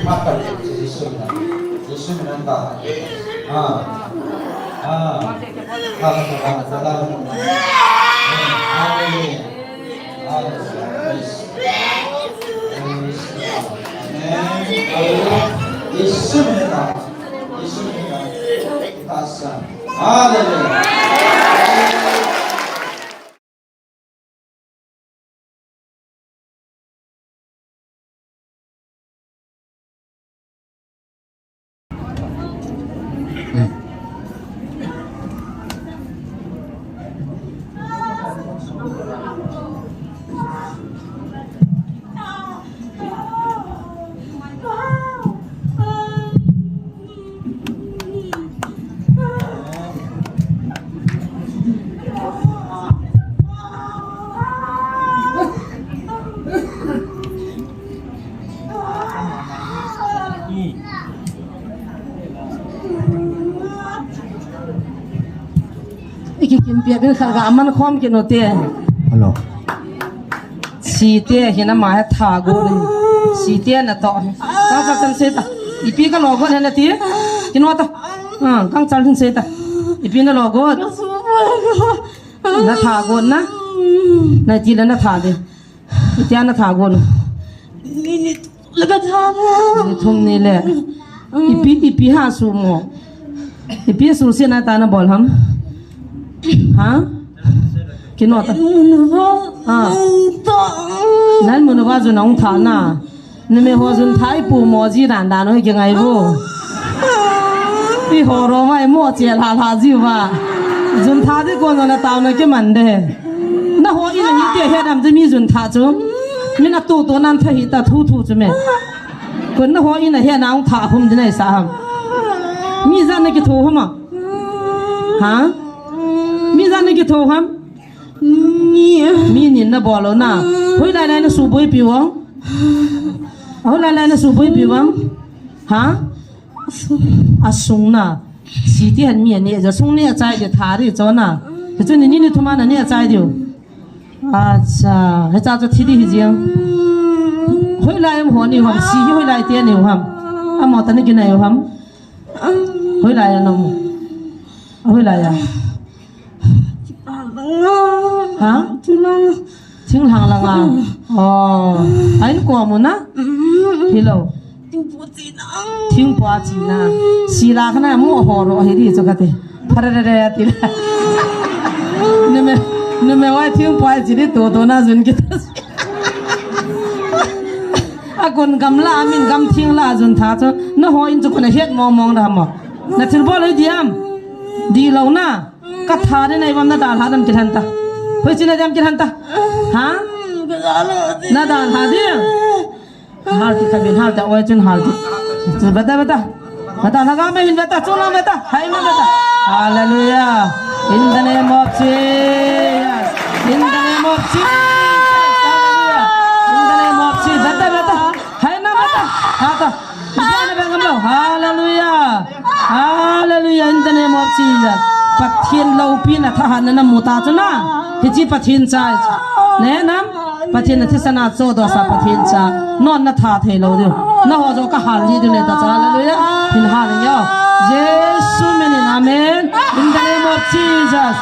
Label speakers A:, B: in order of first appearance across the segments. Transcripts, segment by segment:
A: Makan Yesus menambah. Yesus menambah. Haleluya.
B: Kim biar kan aman khom ke note
C: Hello.
B: si te hina ma tha go ni si te na to ka ka tan se ta ipi ka logo na ti kino ta kang chal tin se ta ipi na logo na tha go na ti na tha de iti na tha go
D: ni laga tha
B: ni thum ni le ipi ha su mo ipi su se na ta na bol ham hả cái nọ ta nên muốn vào rồi nóng thán à nên mình hoa rồi thái bù mò gì đàn đàn nói cái ngày vô đi hồ rồi vậy mua chè là gì vậy rồi thá thì con nó tao nói cái mần đấy nó hoa ít là những tiền hết làm cho mình rồi thá chứ mình là tổ nam thấy ta thu cho mình còn nó hoa ít là hết nóng thá không thế này sao mình ra này cái thu không à hả mi ra này cái thầu hả? Mi nhìn nó bỏ luôn na, hồi lại nó sụp bơi piu không? Hồi lại nó sụp bơi piu không? Hả? Sung na, xí thì hành miệng này, giờ sung này trái để thả đi cho na, giờ cho nên nhìn thua mà này trái điều, chà, hay cha cho thi đi gì không? Hồi lại em hỏi nhiều không? Xí hồi lại tiền nhiều không? Mà tao này cái này không? Hồi lại nó, hồi lại à? Hả? Tiếng hàng là à? Anh qua muốn á? Hello. Tiếng qua gì na? Xí la cái này mua hồ rồi hết đi cho cái gì? Phải rồi đấy thì là. Nên mày nói tiếng qua gì đi tổ na dùn cái đó. Còn gam la mình gam tiếng la dùn thà cho nó hỏi in cho con này hết mong ra mà. Nó chỉ bảo lấy đi lâu na. Cắt thà đấy này vẫn đã đàn hả đam kiran ta, phải chỉ là đam kiran ta, hả? Na đàn hả đi? Hả thì cái bên hả thì ôi chân hả thì, chứ beta na cái mình beta, chôn lang beta, hay mình beta, Hallelujah, in the name of Jesus, in the name of Jesus, Hallelujah, in the name of Jesus, beta, hay na beta, hả ta, kita na bengam lo, Hallelujah, Hallelujah, in the name of Jesus. Pat thiên lâu pin là thà hẳn là mù ta cho na, thì chỉ pat thiên cha, nè nam, pat thiên là thiết sana cho đó sa pat thiên cha, non là thà thế lâu điều, nó họ cho cả hẳn gì điều này ta cho Hallelujah, thiên hẳn nhau, Jesus mình Amen, in the name of Jesus,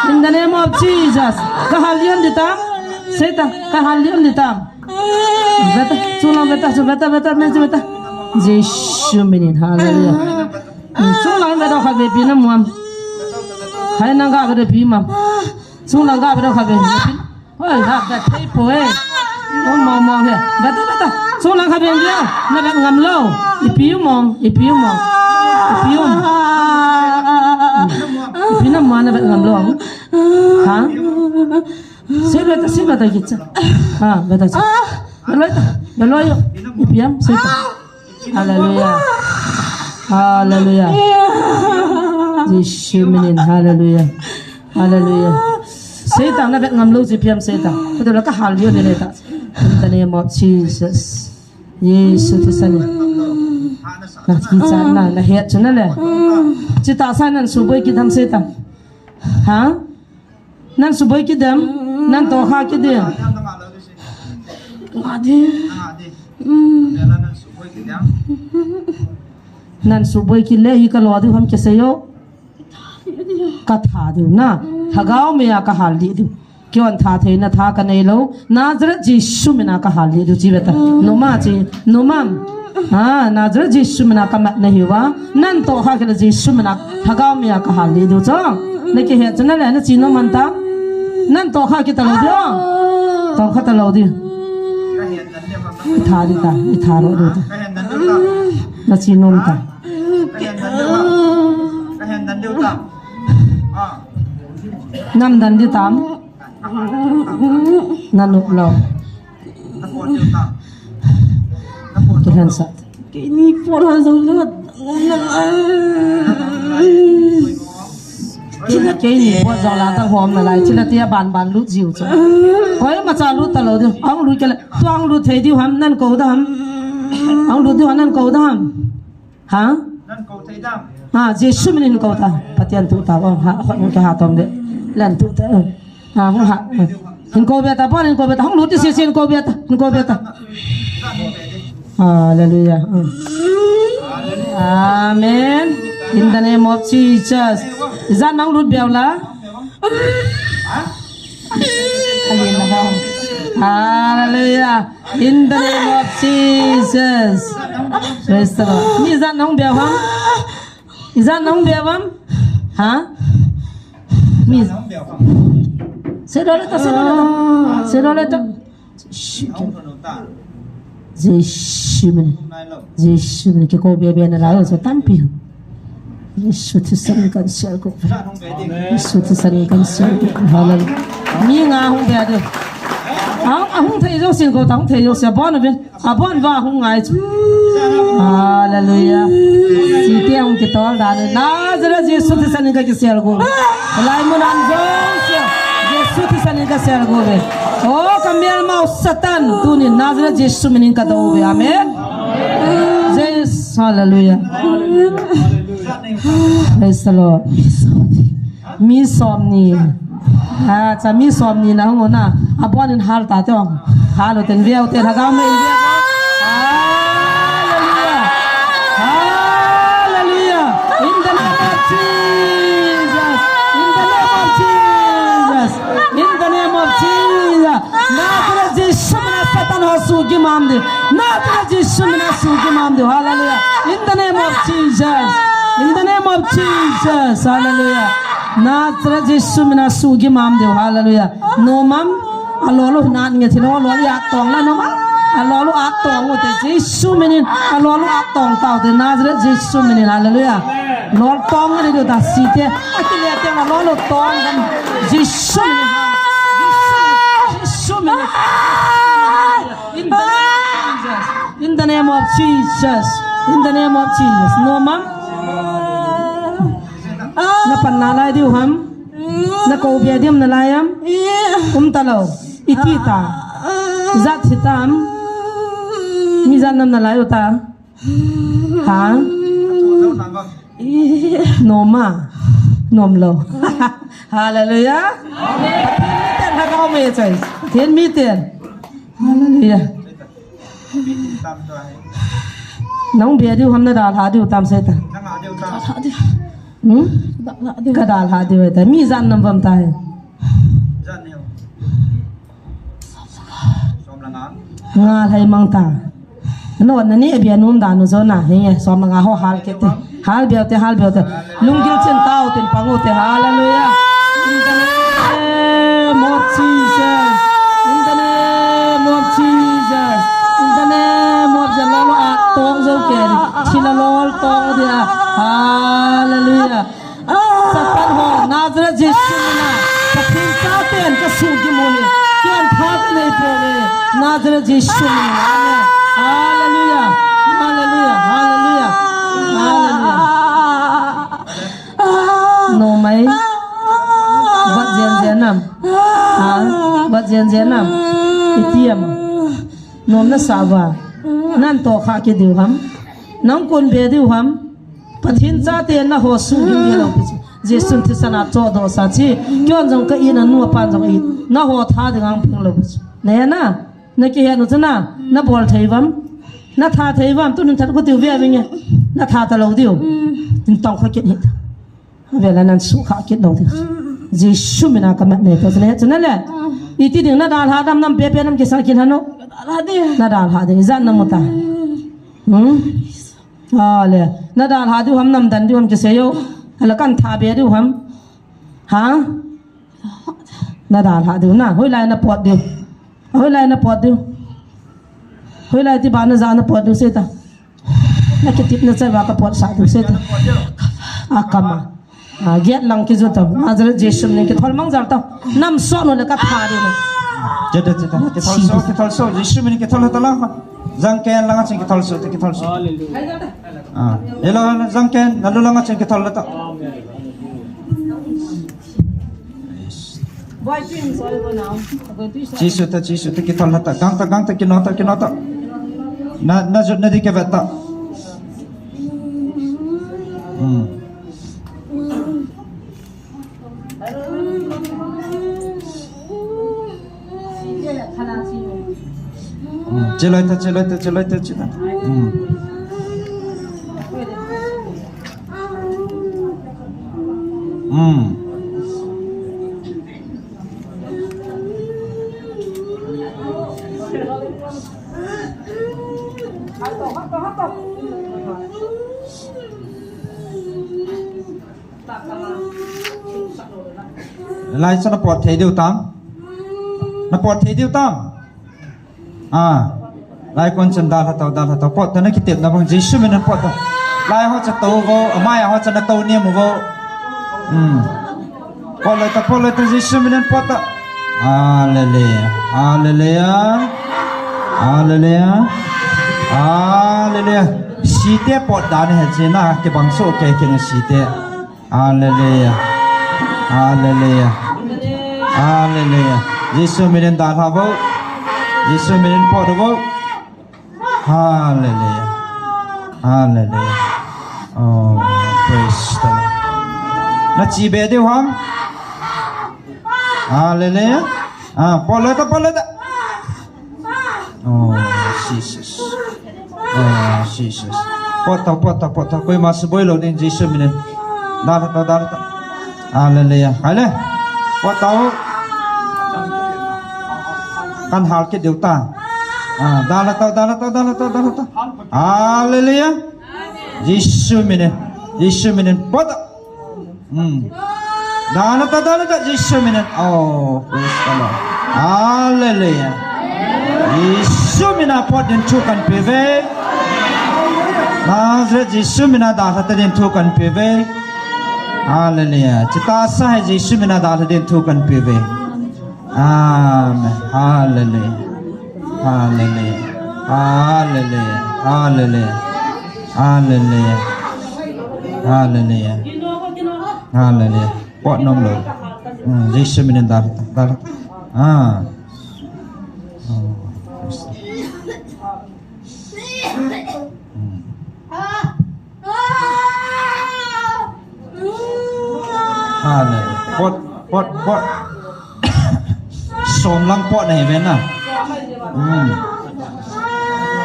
B: in the name of Jesus, cả hẳn liên đi ta, say ta, cả hẳn liên đi ta, beta, chulang beta, men beta, Jesus mình Hallelujah, chulang beta khai về pin nam muam. Hay năng gà về phim mà, xuống năng gà về đâu khai về, ôi hạt đẹp thấy phơi, nó mong thế, beta, xuống năng khai về nhiều, nó đang ngầm lâu, ipiu mong, ipiu nó mong nó đang ngầm lâu, hả? Xếp beta gì chứ, beta chứ, beloi, ipiam, xếp, Hallelujah, Hallelujah. Jesus mình Hallelujah, Hallelujah. Satan nó bị ngầm lâu chỉ phiền Satan, cái đó là cái hal liêu này ta. In the name of Jesus, Jesus thì sao nhỉ? Cái gì chán là hết cho nó này. Chỉ ta sai nên số bấy cái thằng Satan, hả? Nên số bấy cái đam, nên to khá cái đam.
D: Ngadi.
B: nan su boy ki le hi ka lo du ham ke se yo ka tha du na thagao me ya ka hal di du kyon tha the na tha ka nei lo nazrat jisu me na ka hal di du ji beta no ma ji no mam ha nazrat jisu me na ka mat nahi wa nan to ha ke jisu me na thagao me ya ka hal di du cho ne ke he chana le na chi no man ta nan to ha ke ta lo dio to kha ta lo di tha di ta tha ro du ta na chi nom ta năm đàn đi tám nan nụ lầu cái hình sạch
D: cái ni phun hoa giống như
B: chỉ là cái gì qua gió lá tao hòm lại chỉ là tia bàn lút dịu chứ quấy mà cha lút tao lầu đi ông lút cái lại toang lút thấy đi hầm nan cầu đó hầm ông lút đi hầm nan cầu đó hầm hả à Giêsu mình cầu ta bắt tiền tụ ta ông hạ không cái hạ tôm đấy lần tụ ta à không hạ hình cầu bê ta bao hình cầu bê ta không lút đi xí hình cầu bê ta Hallelujah Amen in the name of Jesus is that nang lút bèo lá Hallelujah in the name of Jesus praise the Lord is that nang bèo không is that nang bèo không hả mi sẽ đó là ta Giêsu mình cái cô bé này là ở tam piêu Giêsu thì sanh con sợ cũng Giêsu thì sanh con sợ cũng Hallelujah mi ngà không bé được không thấy đâu xin cô ta không thấy đâu sẽ bọn bên bọn vào không ngại chứ Hallelujah si tiang không cái to đã này na giờ Giêsu thì sanh con sợ cũng lại muốn ăn vô Giêsu thì sanh con sợ cũng về oh kamel mau Satan tu ni Nazareth Giêsu mình ka đâu về amen Jesus Hallelujah praise the Lord mi som ni cha mi som ni na không na abon in hal ta tong hal ten veo te hagam me Hallelujah in the name of Jesus in the name of Jesus Nazareth Giêsu mình Satan ho sugi mamde Nazareth Giêsu mình sugi mamde Hallelujah in the name of Jesus in the name of Jesus Hallelujah Nazareth Giêsu mình sugi mamde Hallelujah no mam alolo nan nge thino lo ya tong la no ma alolo a tong o te Giêsu mình alolo a tong tao te Nazareth Giêsu mình Hallelujah lo tong ni do ta si te akile te na lo tong gan Giêsu mình in the name of Jesus in the name of Jesus no mam na pan na lai diu ham na ko bia dim na lai am talo iti ta zat hitam mi zan nam na lai uta ha no ma nom lo Hallelujah tiền ha cao mê trời thiên mi tiền Hallelujah nóng bia điêu hôm nay đào há điêu tam say ta cái đào há điêu ta mi gian nằm vầm tai nga hay mang ta nó nãy nãy bia nôm đàn nó zo na nghe xóm nga ho hal kete hal bia te lungil chen tao ten pangu te Hallelujah in the name of Jesus in the name of Jesus in the name of the Lord tong zo ke chila lol tong dia Hallelujah Satan ho Nazareth Giêsu na pathin cha ten ka su gi mo ni kian thak nei po ve Nazareth Giêsu na amen Hallelujah Hallelujah Hallelujah Hallelujah no mai vật diện nam vật diện nam itiam nom na sawa nan to kha ke diu ham nang kun be diu ham pathin cha te na ho su him di lo Giêsu thi sana cho do sa chi kyon jong ka in anu pan jong i na ho tha de ngang phung lo ne na na ke he no chana na bol thai bam nó tha thấy vào tôi nên thật có tiêu về với nhỉ nó tha ta lâu tiêu tin tông khó kết hết về là nên số khó kết đầu tiêu Giêsu mình à cầm này tôi sẽ cho nên là ít tiếng nó đào hạt năm bé bé năm cái sao kiến hắn nó đào hạt thì dán năm một ta lệ nó đào hạt thì hầm năm đàn thì hầm cái sao yo là căn thà bé thì hầm hả nó đào hạt thì na hồi lại nó bọt đi hồi lại nó bọt đi hồi lại thì bạn nó ra nó bọt đi sẽ ta nó cái tiếp nó sẽ vào cái bọt sát đi sẽ ta cầm ghét lòng cái gì tao mà giờ Giêsu nên cái thằng mang ra tao năm số nó là cái thà đi này
A: chết cái thằng số Giêsu mình cái thằng tao lang răng ken lang trên cái thằng số đây là răng ken nó lang trên cái thằng tao Giêsu ta cái thằng tao gang ta cái nó tao na jut na đi cái vật tao chơi lại ta lại cho nó bọt thấy điều tam lại con chân đào tao bọt nó cái tiệm nó bằng Giêsu mình nó bọt lại họ sẽ tàu vô mai họ sẽ tàu niệm vô bọt lại tao Giêsu mình nó bọt Hallelujah sĩ tế bọt đá này hết na cái bằng số cái nó sĩ tế Hallelujah Giêsu mình đào hả vô Giêsu mình bọt vô Hallelujah Oh praise the Lord nó chỉ bé điều không Hallelujah bọt lại ta Oh Jesus bọt tao coi mà bôi lâu đến Giêsu mình đào ta Hallelujah hay lên bọt tao căn hal cái điều ta đào ta Hallelujah Giêsu mình bọt đào ta Giêsu mình oh praise the Lord Hallelujah Giêsu mình bọt đến chu kan peve Nazareth Giêsu mình đào ta đến chu kan peve Hallelujah kita sah Giêsu mình đào đến chu kan peve Amen Hallelujah bọt nông lửa Giêsu mình đào bọt xóm lăng bọt này bên à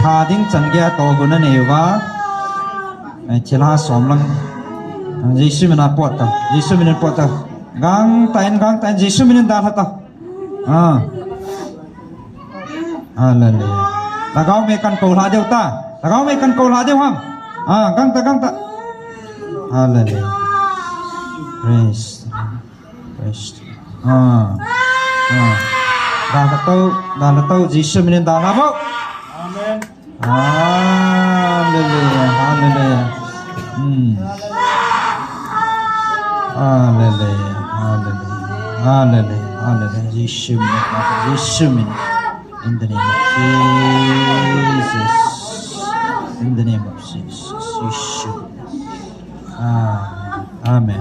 A: thà tiếng chân kia to của nó nhiều quá chỉ là xóm lăng Giêsu mình bọt ta gang tay Giêsu mình đào ta Hallelujah ta gao mê căn cầu lá điều ta không gang ta Hallelujah praise đào tao Giêsu mình đào nào vô Hallelujah Giêsu mình in the name of Jesus Giêsu Amen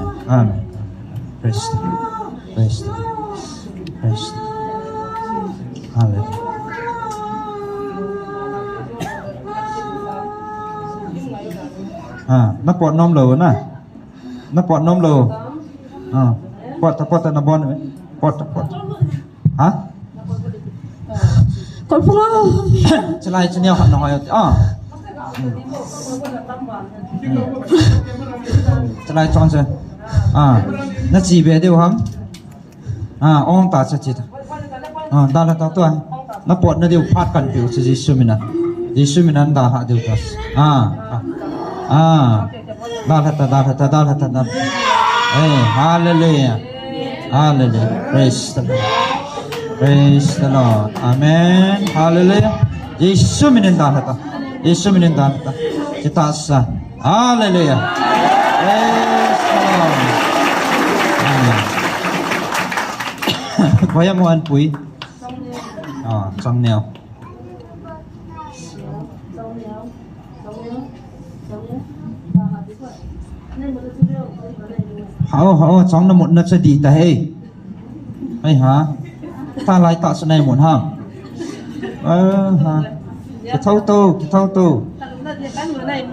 A: praise the Hallelujah nó bọt nôm lầu nè bọt nó bọt nữa bọt hả
D: con phong
A: chỉ lại chỉ nhiều họ nói จะไล่จอนเซน่าจีเบเดียวครับองตาจะจีตดาละตัวน่าปวดน่าเดียวพาดกันผิวจะยิสุมินันดาหาเดียวตัสดาละฮาเลลูยาpraise the Lord amen hallelujah Yesus minin dah kita sah hallelujah praise the Lord amen Kaya mo an pui trong nèo hảo trong nó một nắp sẽ đi tay hay hả ta lại tạo sự này muốn hả hả cái thâu tu này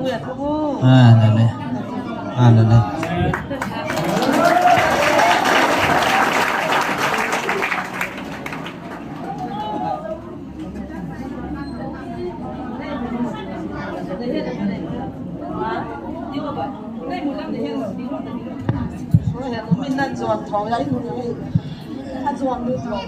B: mình đang dọn thỏ đấy luôn đấy, ăn dọn được rồi.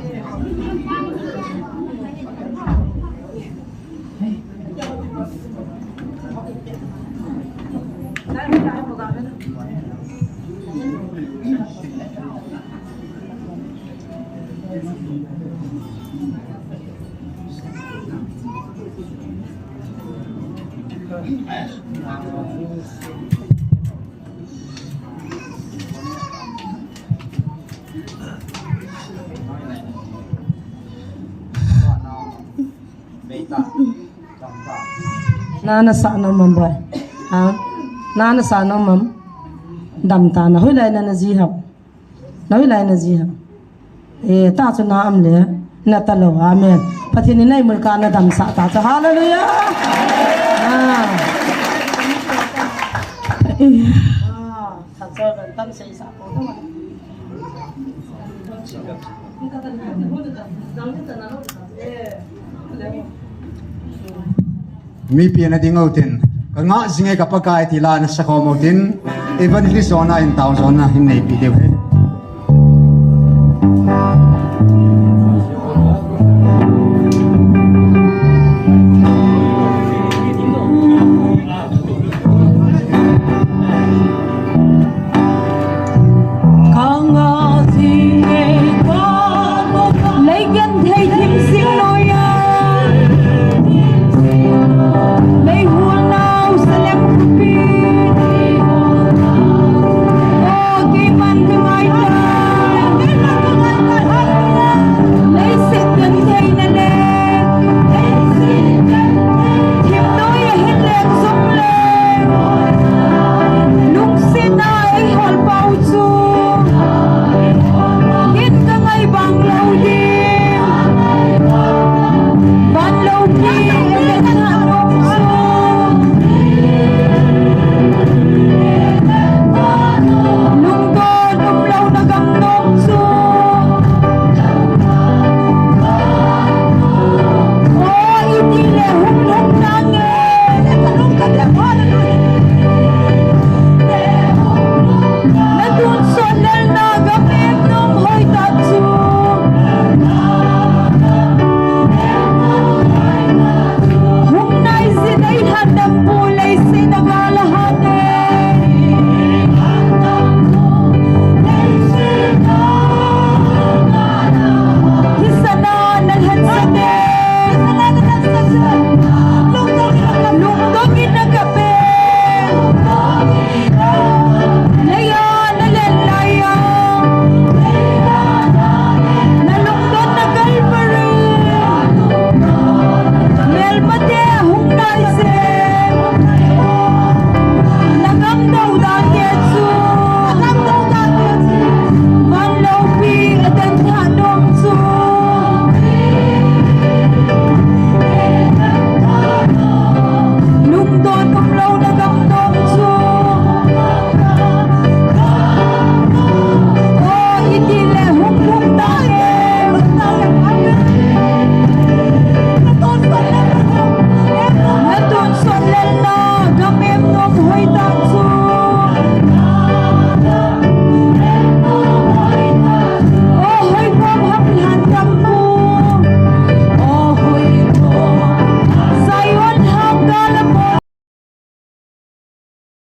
B: Nana sa no mam boy nana sa no mam dam ta na hoi lai na ji ha noi lai na ji ha ta chu na am le na ta lo amen pathini nai mul ka na dam sa ta cha hallelujah sa cho gần tâm sei sa ko
C: mi pian ading outin ka nga zingai ka pakai ti la na sa ko motin evangelist zona in town zona hin nei pi deu he Hum nai zinai hadam